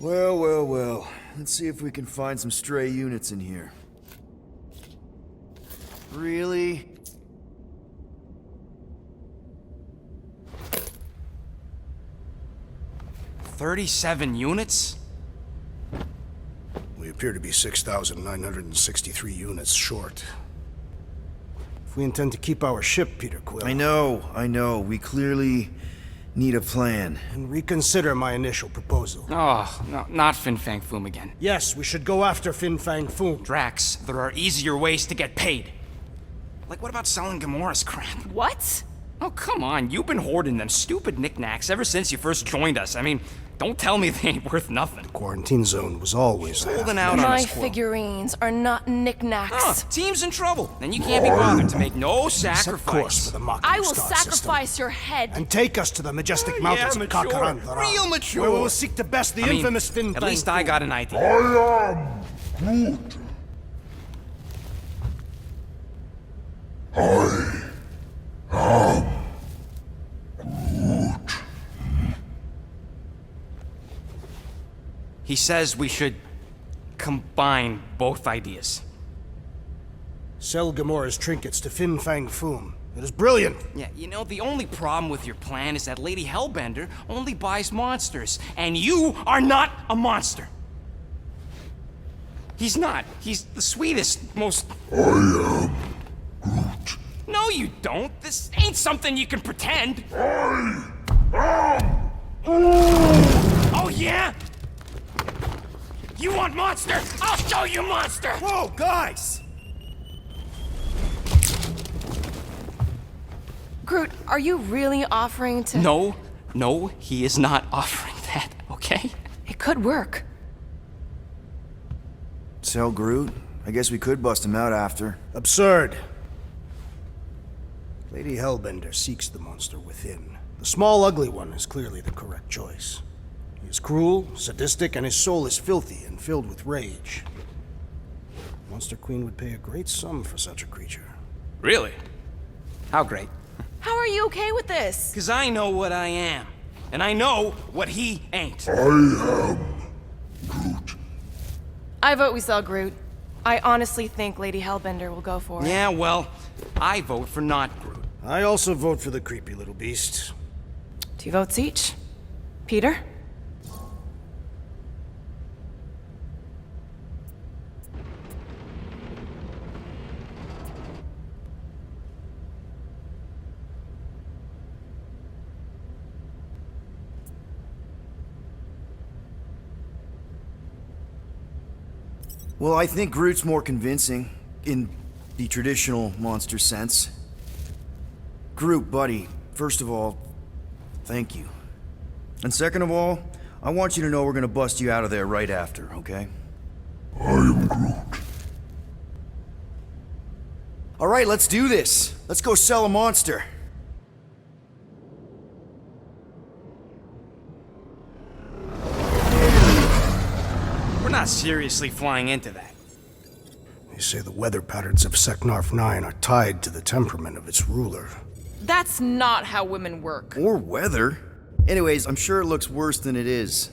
Well, well, well. Let's see if we can find some stray units in here. Really? "37 units? We appear to be 6,963 units short. If we intend to keep our ship, Peter Quill... I know. We clearly need a plan. And reconsider my initial proposal. Oh, no, not Fin Fang Foom again. Yes, we should go after Fin Fang Foom. Drax, there are easier ways to get paid. Like, what about selling Gamora's crap? What? Oh, come on. You've been hoarding them stupid knickknacks ever since you first joined us. I mean, don't tell me they ain't worth nothing. Quarantine zone was always Holding out on My us, Quill. figurines are not knickknacks. Team's in trouble, and you can't be bothered to make no Set course sacrifice. for the Mach I will star sacrifice system. your head. And take us to the majestic mountains of mature. Kakarandara. Real mature. Where we will seek to best the infamous Fin At Fang least I Foom. got an idea. I am Groot. He says we should combine both ideas. Sell Gamora's trinkets to Fin Fang Foom. It is brilliant. Yeah, you know, the only problem with your plan is that Lady Hellbender only buys monsters, and you are not a monster. He's not. He's the sweetest, most... I am Groot. No, you don't. This ain't something you can pretend. I am Oh, yeah? You want monster? I'll show you monster! Whoa, guys! Groot, are you really offering to... No, he is not offering that, okay? It could work. Sell Groot? I guess we could bust him out after. Absurd. Lady Hellbender seeks the monster within. The small, ugly one is clearly the correct choice. He is cruel, sadistic, and his soul is filthy and filled with rage. Monster Queen would pay a great sum for such a creature. Really? How great? How are you okay with this? Because I know what I am, and I know what he ain't. I am Groot. I vote we sell Groot. I honestly think Lady Hellbender will go for it. Yeah, well, I vote for not Groot. I also vote for the creepy little beast. 2 votes each. Peter? Well, I think Groot's more convincing, in the traditional monster sense. Groot, buddy, first of all, thank you. And second of all, I want you to know we're gonna bust you out of there right after, okay? I am Groot. Alright, let's do this. Let's go sell a monster. We're not seriously flying into that. They say the weather patterns of Seknarf 9 are tied to the temperament of its ruler. That's not how women work. Or weather. Anyways, I'm sure it looks worse than it is.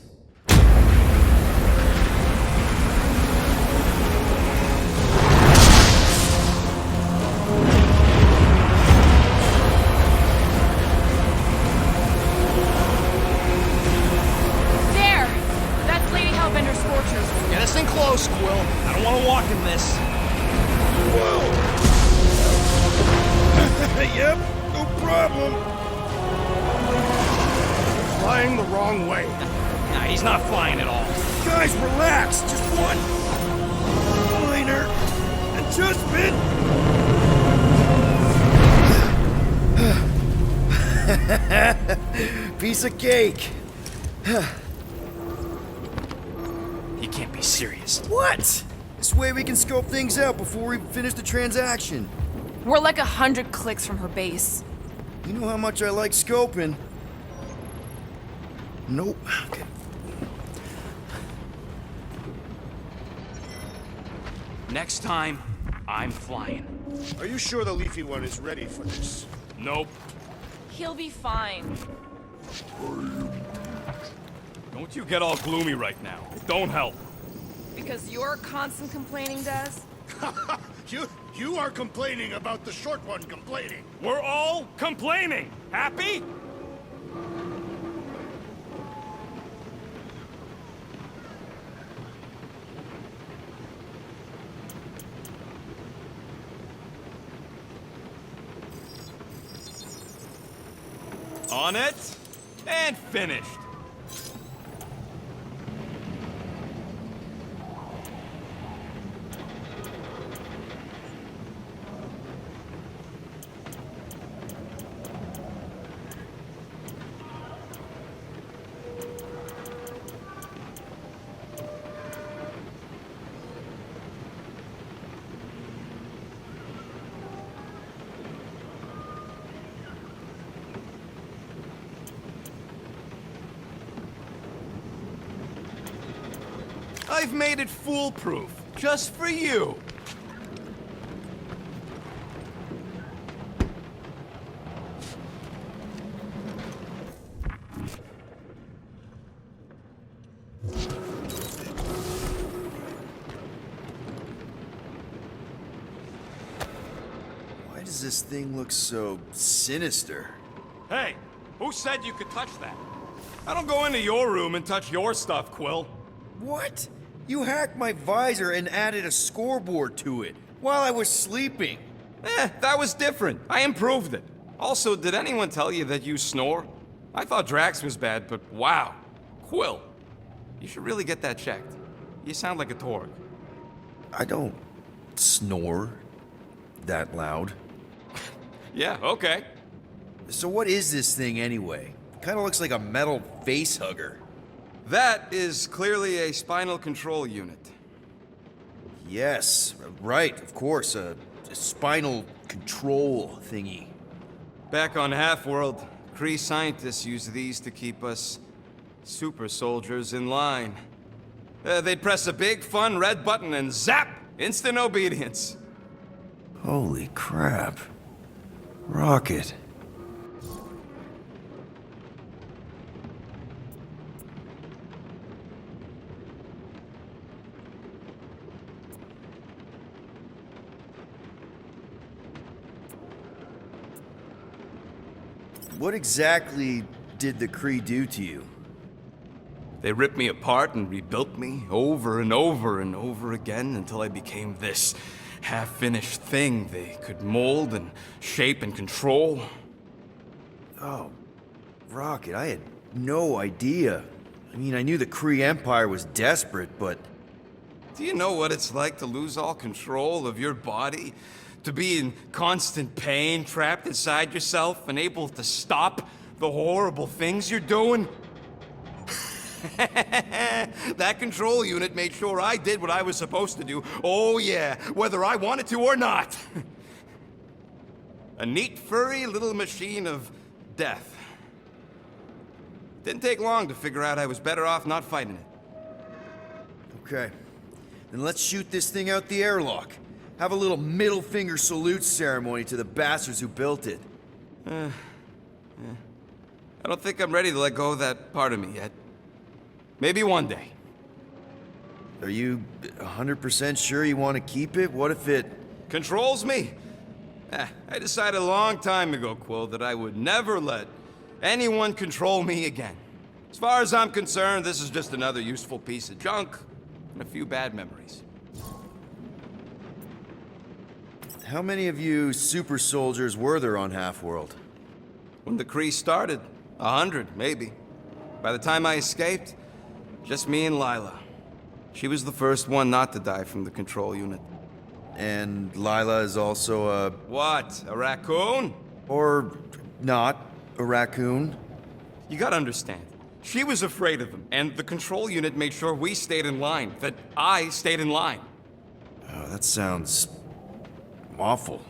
There! That's Lady Hellbender's Scorchers. Get us in close, Quill. I don't want to walk in this. Yep, no problem. Flying the wrong way. Nah, he's not flying at all. Guys, relax! Just one minor adjustment! Piece of cake! He can't be serious. What? This way we can scope things out before we finish the transaction. We're like 100 clicks from her base. You know how much I like scoping. Nope. Okay. Next time, I'm flying. Are you sure the Leafy One is ready for this? Nope. He'll be fine. Don't Don't you get all gloomy right now. It don't help. Because your constant complaining does? You are complaining about the short one complaining. We're all complaining. Happy? On it, and finished. I've made it foolproof, just for you. Why does this thing look so sinister? Hey, who said you could touch that? I don't go into your room and touch your stuff, Quill. What? You hacked my visor and added a scoreboard to it while I was sleeping. That was different. I improved it. Also, did anyone tell you that you snore? I thought Drax was bad, but wow. Quill, you should really get that checked. You sound like a Torg. I don't snore that loud. Yeah, okay. So what is this thing anyway? Kind of looks like a metal face hugger. That is clearly a spinal control unit. Yes, right, of course, a spinal control thingy. Back on Half-World, Kree scientists use these to keep us super soldiers in line. They'd press a big, fun red button and zap! Instant obedience. Holy crap. Rocket. What exactly did the Kree do to you? They ripped me apart and rebuilt me over and over and over again until I became this half-finished thing they could mold and shape and control. Oh, Rocket, I had no idea. I mean, I knew the Kree Empire was desperate, but... Do you know what it's like to lose all control of your body? To be in constant pain, trapped inside yourself, unable to stop the horrible things you're doing? That control unit made sure I did what I was supposed to do. Oh yeah, whether I wanted to or not. A neat, furry little machine of death. Didn't take long to figure out I was better off not fighting it. Okay. Then let's shoot this thing out the airlock. Have a little middle finger salute ceremony to the bastards who built it. I don't think I'm ready to let go of that part of me yet. Maybe one day. Are you 100% sure you want to keep it? What if it... Controls me? I decided a long time ago, Quill, that I would never let anyone control me again. As far as I'm concerned, this is just another useful piece of junk and a few bad memories. How many of you super soldiers were there on Half-World? When the Kree started, 100, maybe. By the time I escaped, just me and Lila. She was the first one not to die from the control unit. And Lila is also a... What, a raccoon? Or not a raccoon? You gotta understand. She was afraid of him, and the control unit made sure we stayed in line, that I stayed in line. Oh, that sounds... awful.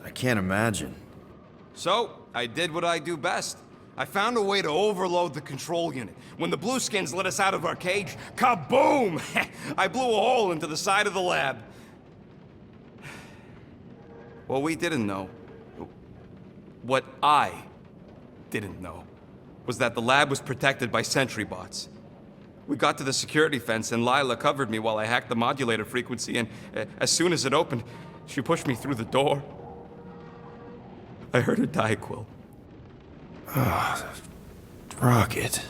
I can't imagine. So, I did what I do best. I found a way to overload the control unit. When the Blueskins let us out of our cage, kaboom! I blew a hole into the side of the lab. What we didn't know, what I didn't know, was that the lab was protected by sentry bots. We got to the security fence and Lila covered me while I hacked the modulator frequency, and as soon as it opened, she pushed me through the door. I heard her die, Quill. Rocket.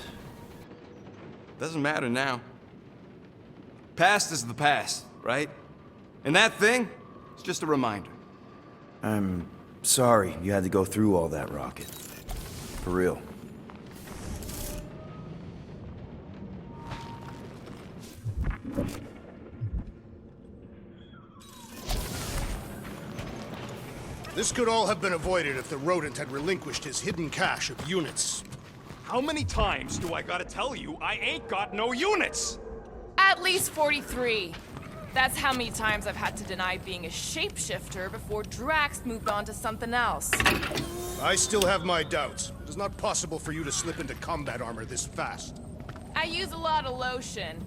Doesn't matter now. Past is the past, right? And that thing, it's just a reminder. I'm sorry you had to go through all that, Rocket. For real. This could all have been avoided if the rodent had relinquished his hidden cache of units. How many times do I gotta tell you I ain't got no units? At least 43. That's how many times I've had to deny being a shapeshifter before Drax moved on to something else. I still have my doubts. It is not possible for you to slip into combat armor this fast. I use a lot of lotion.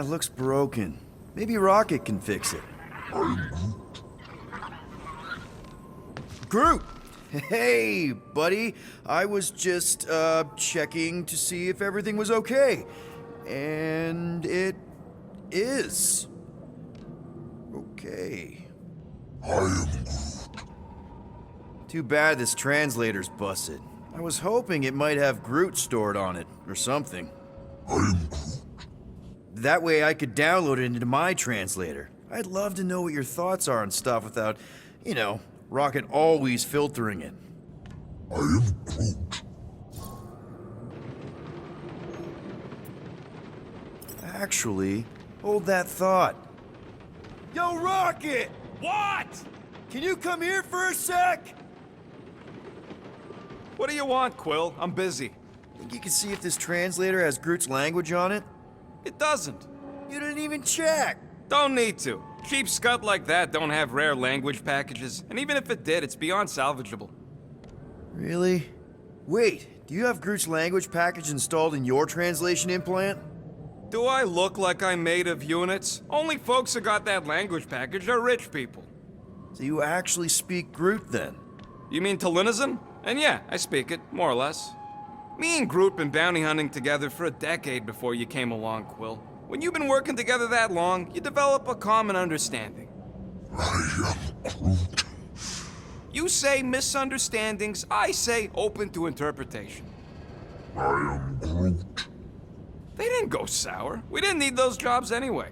Looks broken. Maybe Rocket can fix it. Groot! Hey, buddy. I was just, checking to see if everything was okay. And it is. Okay. I am Groot. Too bad this translator's busted. I was hoping it might have Groot stored on it, or something. I am Groot. That way I could download it into my translator. I'd love to know what your thoughts are on stuff without, Rocket always filtering it. I am Groot. Actually, hold that thought. Yo, Rocket! What? Can you come here for a sec? What do you want, Quill? I'm busy. Think you can see if this translator has Groot's language on it? It doesn't. You didn't even check. Don't need to. Cheap scud like that don't have rare language packages, and even if it did, it's beyond salvageable. Really? Wait, do you have Groot's language package installed in your translation implant? Do I look like I'm made of units? Only folks who got that language package are rich people. So you actually speak Groot then? You mean Talinisan? And yeah, I speak it, more or less. Me and Groot been bounty hunting together for a decade before you came along, Quill. When you've been working together that long, you develop a common understanding. I am Groot. You say misunderstandings, I say open to interpretation. I am Groot. They didn't go sour. We didn't need those jobs anyway.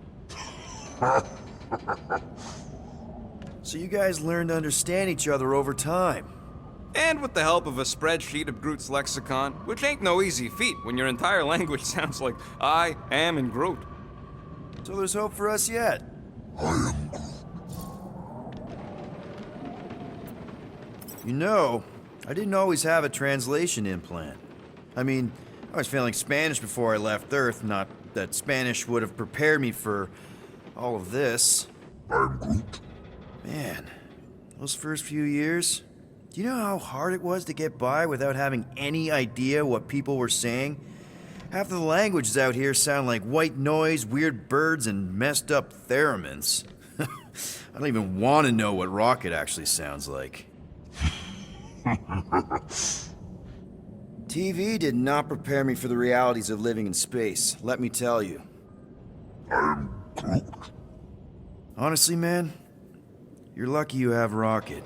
So you guys learned to understand each other over time. And with the help of a spreadsheet of Groot's lexicon, which ain't no easy feat when your entire language sounds like I am in Groot. So there's hope for us yet. I am Groot. You know, I didn't always have a translation implant. I mean, I was failing Spanish before I left Earth, not that Spanish would have prepared me for all of this. I am Groot. Man, those first few years, do you know how hard it was to get by without having any idea what people were saying? Half of the languages out here sound like white noise, weird birds, and messed up theremins. I don't even want to know what Rocket actually sounds like. TV did not prepare me for the realities of living in space, let me tell you. I am Groot. Honestly, man, you're lucky you have Rocket.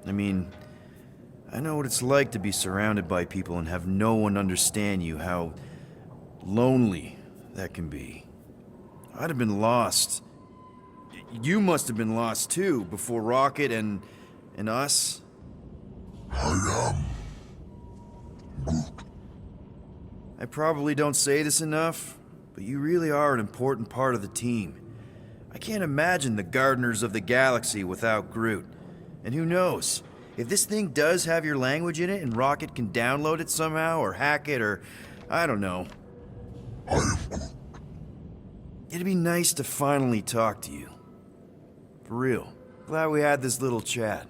I mean, I know what it's like to be surrounded by people and have no one understand you, how lonely that can be. I'd have been lost. You must have been lost too, before Rocket and us. I am Groot. I probably don't say this enough, but you really are an important part of the team. I can't imagine the Gardeners of the Galaxy without Groot. And who knows? If this thing does have your language in it and Rocket can download it somehow or hack it or I don't know. I am Groot. It'd be nice to finally talk to you. For real. Glad we had this little chat.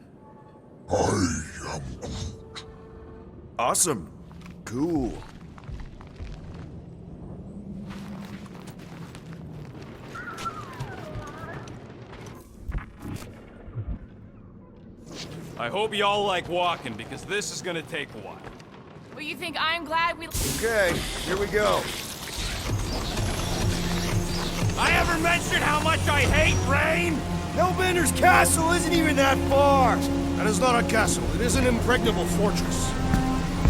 I am Groot. Awesome. Cool. I hope y'all like walking, because this is gonna take a while. Well, you think I'm glad we... Okay, here we go. I ever mentioned how much I hate rain? Hellbender's castle isn't even that far. That is not a castle. It is an impregnable fortress.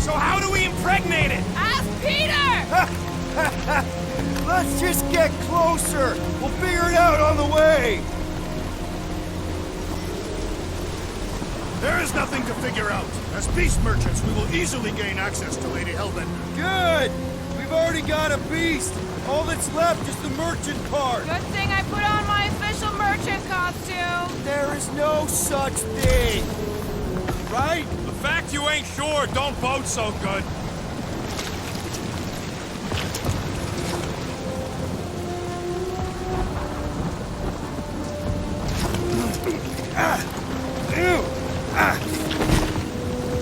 So how do we impregnate it? Ask Peter! Let's just get closer. We'll figure it out on the way. There is nothing to figure out. As beast merchants, we will easily gain access to Lady Hellbender. Good. We've already got a beast. All that's left is the merchant card. Good thing I put on my official merchant costume. There is no such thing. Right? The fact you ain't sure don't vote so good.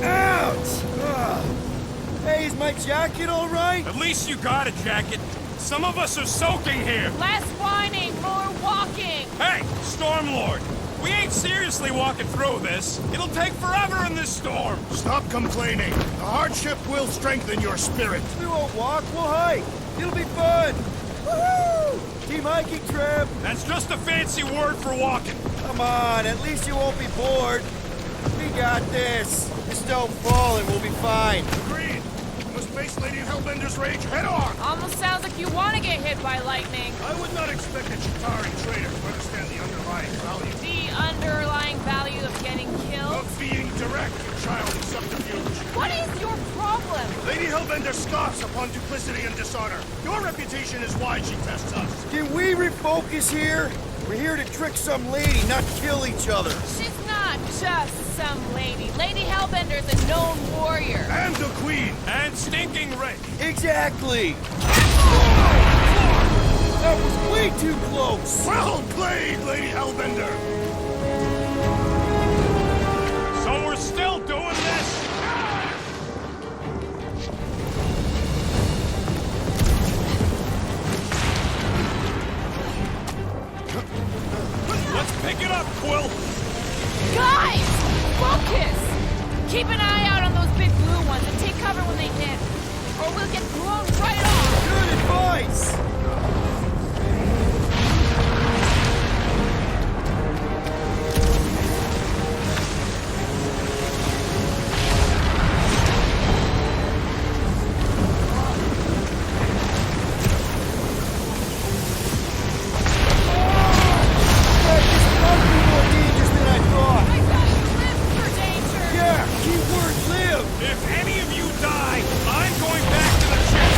Ouch! Hey, is my jacket all right? At least you got a jacket. Some of us are soaking here. Less whining, more walking. Hey, Stormlord! We ain't seriously walking through this. It'll take forever in this storm. Stop complaining. The hardship will strengthen your spirit. We won't walk, we'll hike. It'll be fun. Woohoo! Team hiking trip. That's just a fancy word for walking. Come on, at least you won't be bored. We got this. Just don't fall and we'll be fine. Agreed. You must face Lady Hellbender's rage head on. Almost sounds like you want to get hit by lightning. I would not expect a Chitauri trader to understand the underlying value The underlying value of getting killed. of being direct in childish subterfuge. What is your problem? Lady Hellbender scoffs upon duplicity and dishonor. Your reputation is why she tests us. Can we refocus here? We're here to trick some lady, not kill each other. She's not just some lady. Lady Hellbender's a known warrior. And the Queen. And stinking rich. Exactly. That was way too close. Well played, Lady Hellbender. So we're still doing this? Let's pick it up, Quill. Guys! Focus! Keep an eye out on those big blue ones and take cover when they hit. Or we'll get blown right off! Good advice. That just might be more dangerous than I thought. I thought you lived for danger! Yeah, keyword live. If any of you die, I'm going back to the ship.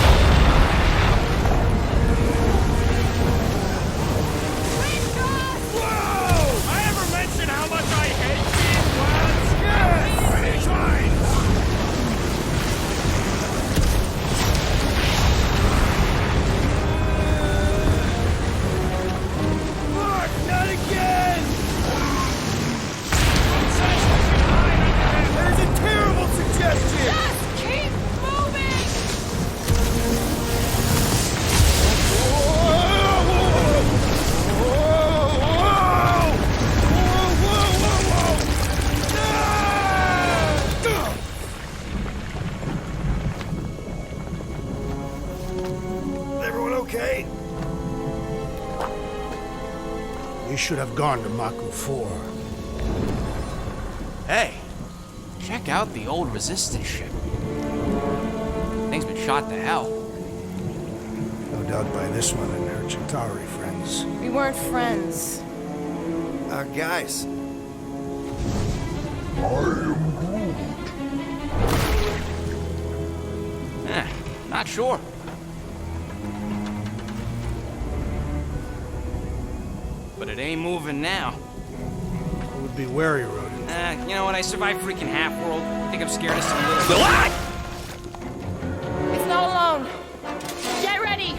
Wait, God! Whoa! I ever mention how much I hate being lads? Yes. Many times. Mark, not again. That is a terrible suggestion. Just keep moving! Everyone okay? We should have gone to Maku 4. Hey, check out the old resistance ship. Thing's been shot to hell. No doubt by this one and her Chitauri friends. We weren't friends. Guys, Not sure. But it ain't moving now. It would be wary, Rodin. You know what? I survived freaking Half-World. I think I'm scared of some little... Ah! It's not alone. Get ready!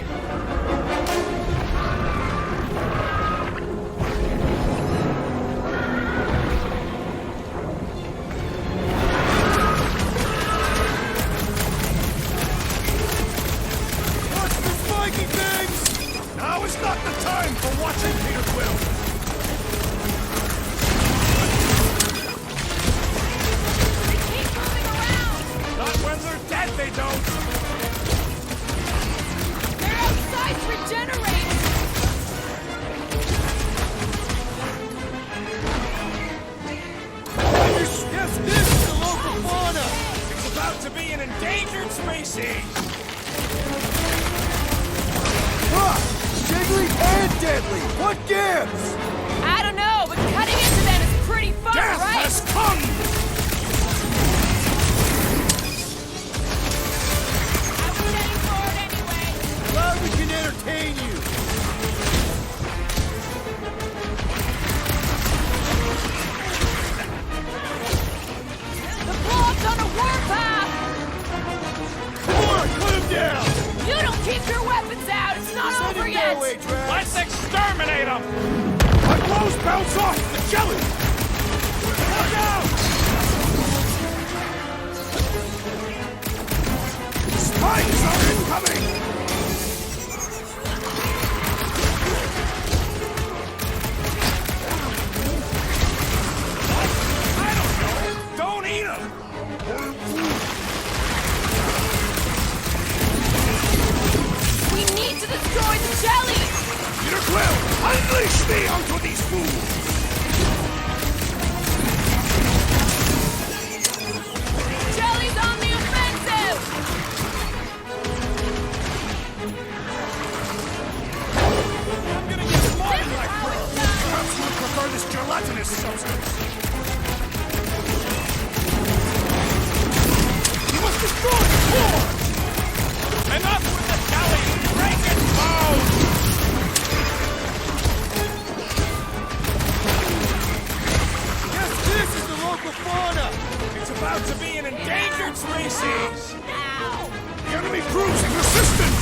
watch the spiky things. Now is not the time for watching Peter Quill. species! Jiggly and deadly! What gives? I don't know, but cutting into them is pretty fun, Death right? has come! I was heading for it anyway. Glad we can entertain you! The blob's on a warpath! Come on, put him down! You don't keep your weapons out! It's not Send over it yet! their way, Drax. Let's exterminate him! My blows bounce off the jelly! Look out! Spikes are incoming! I don't know! Don't eat him! We need to destroy the jelly! Peter Quill, unleash me onto these fools! Jelly's on the offensive! I'm gonna get smart This is like how Quill! it's done! Perhaps you would prefer this gelatinous substance. You must destroy the core! Enough with the jelly! Break its bones! Yes, this is the local fauna! It's about to be an endangered species! Now! The enemy proves resistant!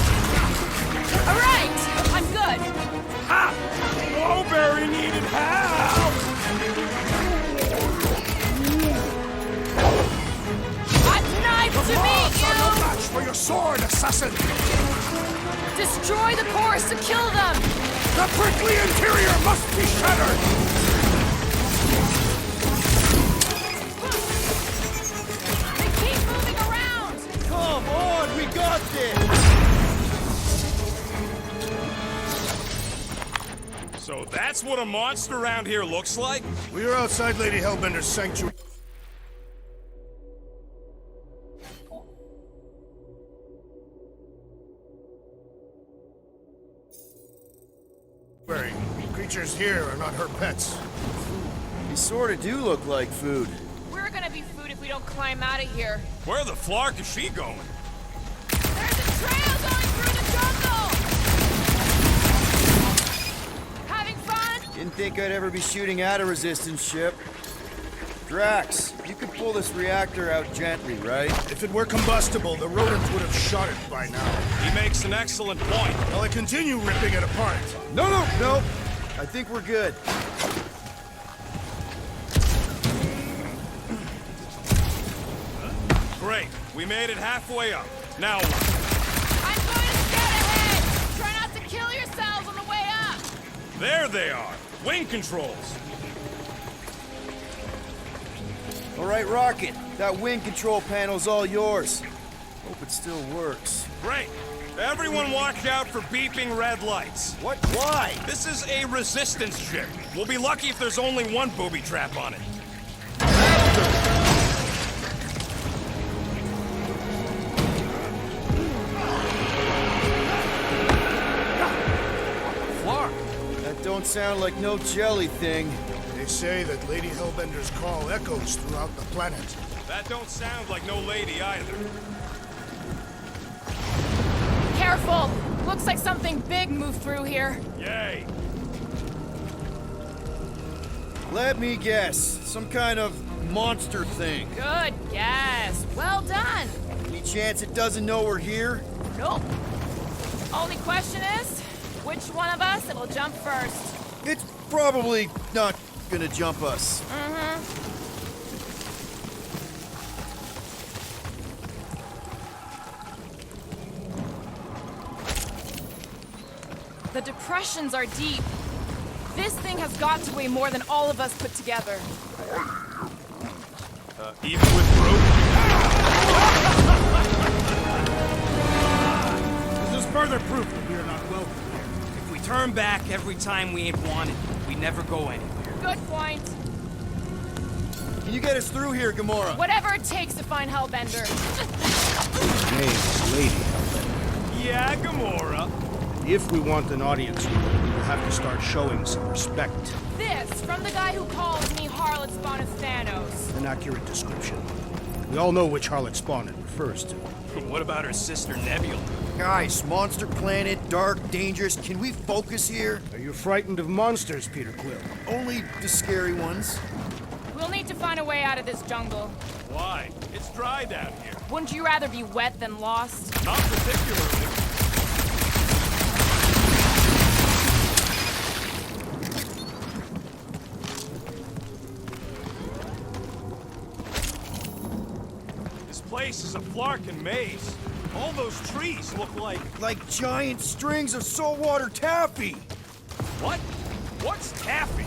Alright! I'm good! Ha! Blowberry needed help! Hot knife to Blobs are no meet match for your sword, assassin! you! Destroy the cores to kill them! The prickly interior must be shattered! They keep moving around! Come on, we got this! So that's what a monster around here looks like? We are outside Lady Hellbender's sanctuary. Creatures here are not her pets. You sort of do look like food. We're gonna be food if we don't climb out of here. Where the flark is she going? There's a trail going through the jungle! Having fun? Didn't think I'd ever be shooting at a resistance ship. Drax, you could pull this reactor out gently, right? If it were combustible, the rodents would have shot it by now. He makes an excellent point. While I continue ripping it apart. No! I think we're good. Great. We made it halfway up. Now what? I'm going to scout ahead! Try not to kill yourselves on the way up! There they are. Wing controls. All right, Rocket. That wing control panel's all yours. Hope it still works. Great. Everyone watch out for beeping red lights. What? Why? This is a resistance ship. We'll be lucky if there's only one booby trap on it. Flark. That don't sound like no jelly thing. They say that Lady Hellbender's call echoes throughout the planet. That don't sound like no lady either. Careful! Looks like something big moved through here. Yay. Let me guess. Some kind of monster thing. Good guess. Well done. Any chance it doesn't know we're here? Nope. Only question is, which one of us will jump first? It's probably not gonna jump us. The depressions are deep. This thing has got to weigh more than all of us put together. Even with Groot? This is further proof that we are not welcome. If we turn back every time we ain't wanted, we never go anywhere. Good point. Can you get us through here, Gamora? Whatever it takes to find Hellbender. His name is Lady Hellbender. Yeah, Gamora. If we want an audience with him, we'll have to start showing some respect. This, from the guy who calls me Harlot Spawn of Thanos. An accurate description. We all know which harlot spawn it refers to. What about her sister Nebula? Guys, monster planet, dark, dangerous. Can we focus here? Are you frightened of monsters, Peter Quill? Only the scary ones. We'll need to find a way out of this jungle. Why? It's dry down here. Wouldn't you rather be wet than lost? Not particularly. This place is a Flarkin maze. All those trees look like... Like giant strings of saltwater taffy. What? What's taffy?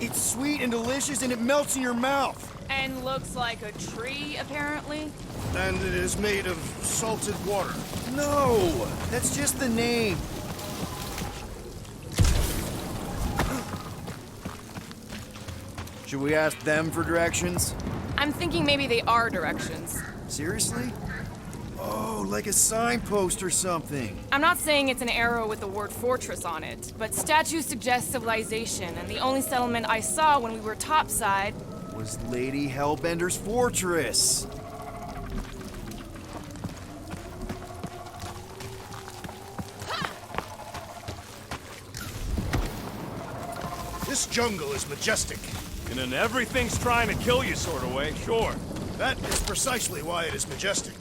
It's sweet and delicious and it melts in your mouth. And looks like a tree, apparently. And it is made of salted water. No, that's just the name. Should we ask them for directions? I'm thinking maybe they are directions. Seriously? Oh, like a signpost or something. I'm not saying it's an arrow with the word fortress on it, but statues suggest civilization, and the only settlement I saw when we were topside Was Lady Hellbender's fortress. This jungle is majestic. In an everything's trying to kill you sort of way, sure. That is precisely why it is majestic.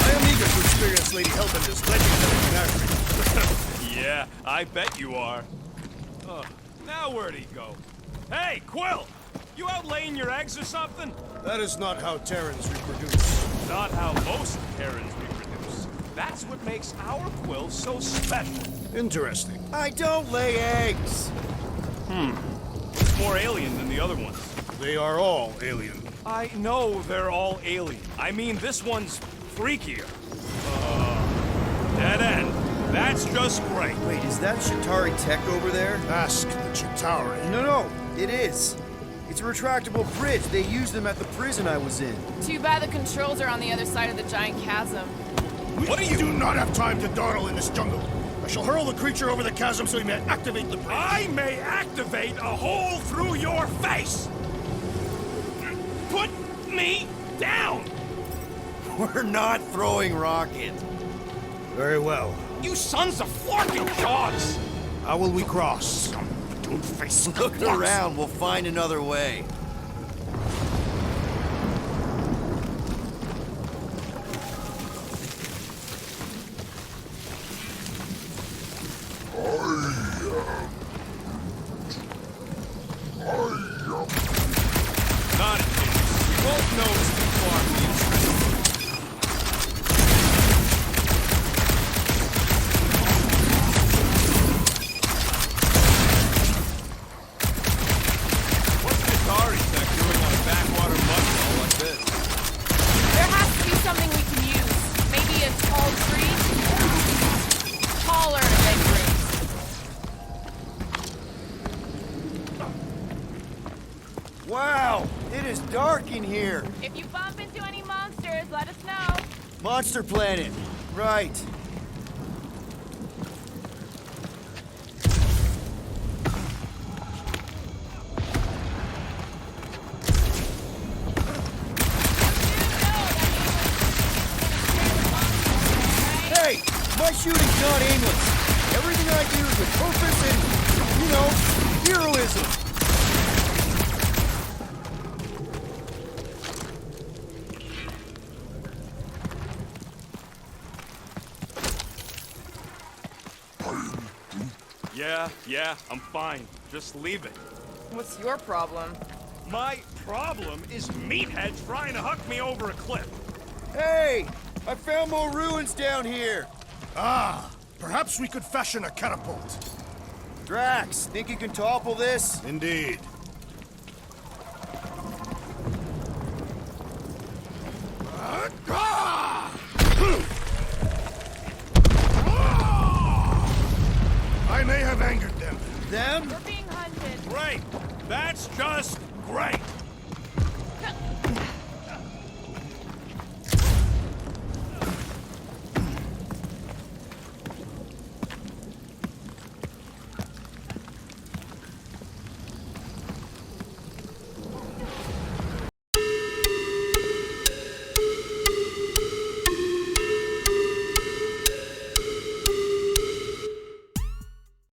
I am eager to experience Lady Hellbender's legendary menagerie. Yeah, I bet you are. Now where'd he go? Hey, Quill! You out laying your eggs or something? That is not how Terrans reproduce. Not how most Terrans reproduce. That's what makes our Quill so special. Interesting. I don't lay eggs. It's more alien than the other ones. They are all alien. I know they're all alien. I mean, this one's freakier. Dead end. That's just great. Wait, is that Chitauri tech over there? Ask the Chitauri. No, it is. It's a retractable bridge. They used them at the prison I was in. Too bad the controls are on the other side of the giant chasm. What are you... do not have time to dawdle in this jungle. I shall hurl the creature over the chasm so he may activate the bridge. I may activate a hole through your face! Put me down! We're not throwing rockets. Very well. You sons of Flarkin dogs! How will we cross? Don't face Look around. We'll find another way. Not a chance. We both know it's too far for you. What's Chitauri tech doing on a backwater mudfall like this? There has to be something we can use. Maybe a tall tree? Taller than trees. Wow, it is dark in here. If you bump into any monsters, let us know. Monster planet. Right. Hey, my shooting's not aimless. Everything I do is with purpose and, heroism. Yeah, I'm fine. Just leave it. What's your problem? My problem is meatheads trying to huck me over a cliff. Hey, I found more ruins down here. Ah, perhaps we could fashion a catapult. Drax, think you can topple this? Indeed. I may have angered them. Them? We're being hunted. Great! That's just great!